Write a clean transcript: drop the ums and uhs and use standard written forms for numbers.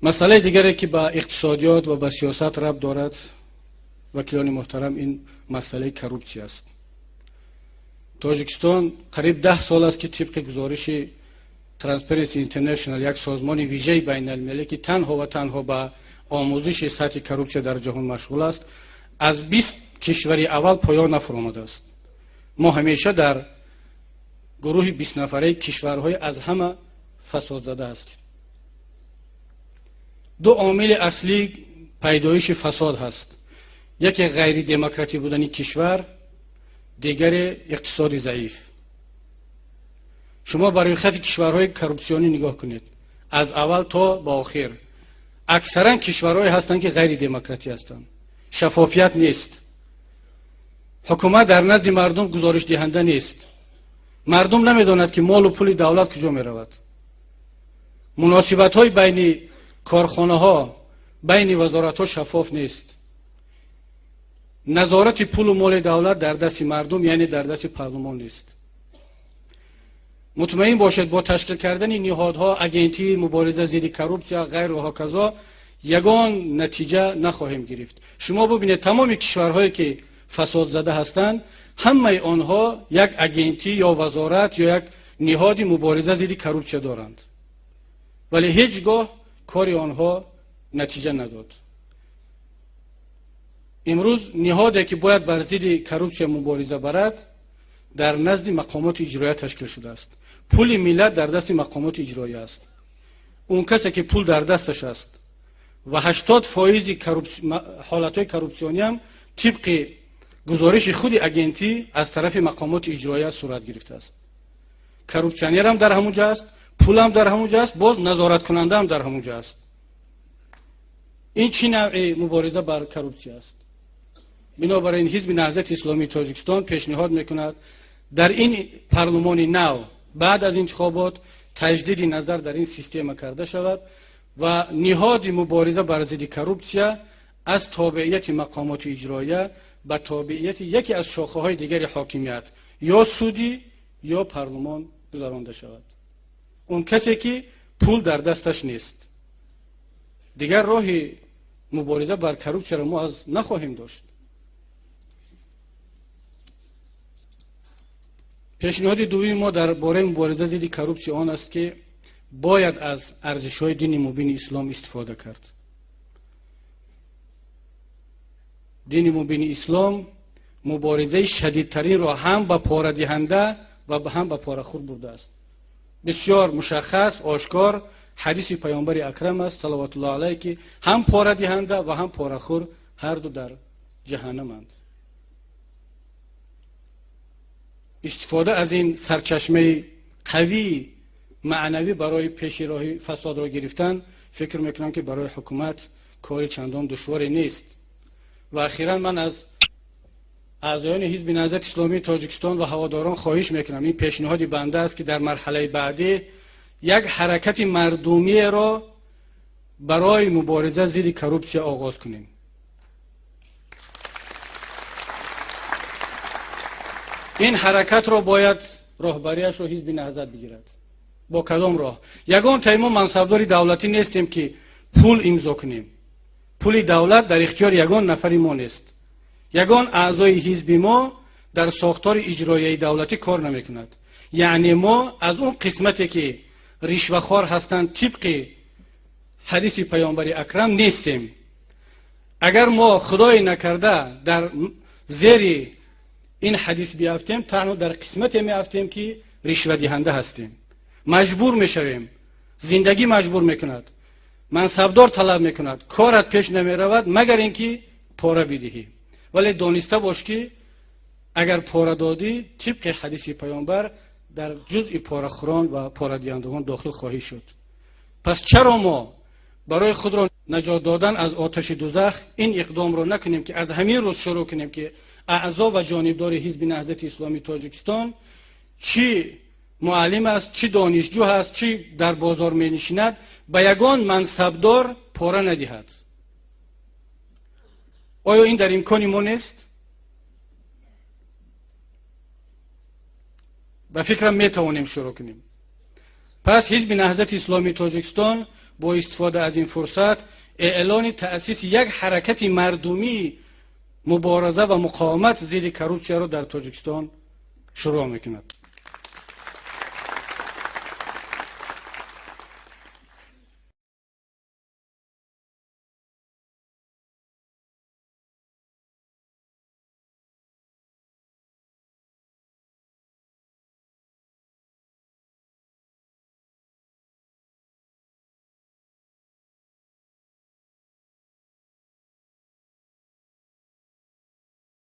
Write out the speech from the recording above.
مسئله دیگری که با اقتصادیات و با سیاست ربط دارد وکیلان محترم این مسئله کروپسی است. تاجیکستان قریب 10 سال است که طبق گزارش ترانسپرنسی اینترنشنال، یک سازمان ویژه بین المللی که تنها و تنها با آموزش سطح کروپسی در جهان مشغول است، از 20 کشوری اول پایان نفرآمده است. ما همیشه در گروه 20 نفره کشورهای از همه فساد زده هستیم. دو عامل اصلی پیدایش فساد هست: یکی غیر دموکراتی بودن کشور، دیگر اقتصاد ضعیف. شما برای خط کشورهای کروپسیونی نگاه کنید، از اول تا با آخر اکثرا کشورهای هستند که غیر دموکراتی هستند. شفافیت نیست. حکومت در نزد مردم گزارش دهنده نیست. مردم نمیداند که مال و پول دولت کجا می رود. مناسبت های بین کارخانه ها، بین وزارت ها شفاف نیست. نظارت پول و مال دولت در دست مردم یعنی در دست پارلمان نیست. مطمئن باشد با تشکیل کردن نهادها، اگنتی مبارزه ضد کروپسی غیر و هاکذا یگان نتیجه نخواهیم گرفت. شما ببینید تمام کشورهایی که فساد زده هستند، همه آنها یک اگنتی یا وزارت یا یک نهاد مبارزه ضد کروپسی دارند، ولی هیچگاه کار آنها نتیجه نداد. امروز نهادی که باید بر ضد کروپسی مبارزه برد در نزد مقامات اجرایی تشکیل شده است. پول ملت در دست مقامات اجرایی است. اون کسی که پول در دستش است و 80% حالتهای کروپسیونی هم طبق گزارش خود اگنتی از طرف مقامات اجرایی صورت گرفته است. کروپسیونر هم در همونجا است، پول هم در همونجا است، باز نظارت کننده هم در همونجا است. این چی نوع مبارزه بر کروپسی است؟ بنابراین حزب نهضت اسلامی تاجیکستان پیشنهاد میکند در این پارلمان نو بعد از انتخابات تجدید نظر در این سیستم کرده شود و نهاد مبارزه بر ضد کروپسی از تابعیت مقامات اجرایی به تابعیت یکی از شاخه‌های دیگر حاکمیت یا سودی یا پارلمان گذرانده شود. اون کسی که پول در دستش نیست. دیگر راه مبارزه بر کروپسی را ما از نخواهیم داشت. پیشنهاد دومی ما درباره مبارزه ضد کروپسی آن است که باید از ارزش‌های دین مبین اسلام استفاده کرد. دین مبین اسلام مبارزه شدیدترین را هم با پاره دهنده و هم با پاره خور برده است. بسیار مشخص آشکار حدیث پیامبر اکرم است صلوات الله علیه که هم پاره دهنده و هم پاره خور هر دو در جهنمند. استفاده از این سرچشمه قوی معنوی برای پیش راه فساد را گرفتن فکر میکنم که برای حکومت کار چندان دشواری نیست. و اخیراً من از اعضایان حزب نهضت اسلامی تاجیکستان و هواداران خواهش میکنم، این پیشنهاد بنده است که در مرحله بعدی یک حرکت مردمی را برای مبارزه ضد کروپسی آغاز کنیم. این حرکت را باید راهبریش را حزب نهضت بگیرد. با کدام راه؟ یگان تایما منصبدار دولتی نیستیم که پول امضا کنیم. پول دولت در اختیار یگان نفری ما نیست. یگان اعضای حزب ما در ساختار اجرایی دولتی کار نمیکند. یعنی ما از اون قسمتی که رشوه‌خوار هستند طبق حدیث پیامبر اکرم نیستیم. اگر ما خدای نکرده در زیر این حدیث بیافتیم، تنها در قسمتی میافتیم که رشوه دهنده هستیم. مجبور میشویم، زندگی مجبور میکند، منصبدار طلب میکند، کارت پیش نمیرود مگر اینکه پاره بدهی. ولی دانسته باش که اگر پاره دادی طبق حدیث پیامبر در جزء پاره خوران و پاره دهندگان داخل خواهی شد. پس چرا ما برای خود را نجات دادن از آتش دوزخ این اقدام را نکنیم که از همین روز شروع کنیم که اعضا و جانبدار حزب نهضت اسلامی تاجیکستان چی معلم است، چی دانشجو هست، چی در بازار می نشیند به یگان منصبدار پاره ندهد. آیا این در امکان ما نیست؟ به فکرم می توانیم شروع کنیم. پس حزب نهضت اسلامی تاجیکستان با استفاده از این فرصت اعلان تأسیس یک حرکت مردمی مبارزه و مقاومت ضد کروپسیا را در تاجیکستان شروع میکند.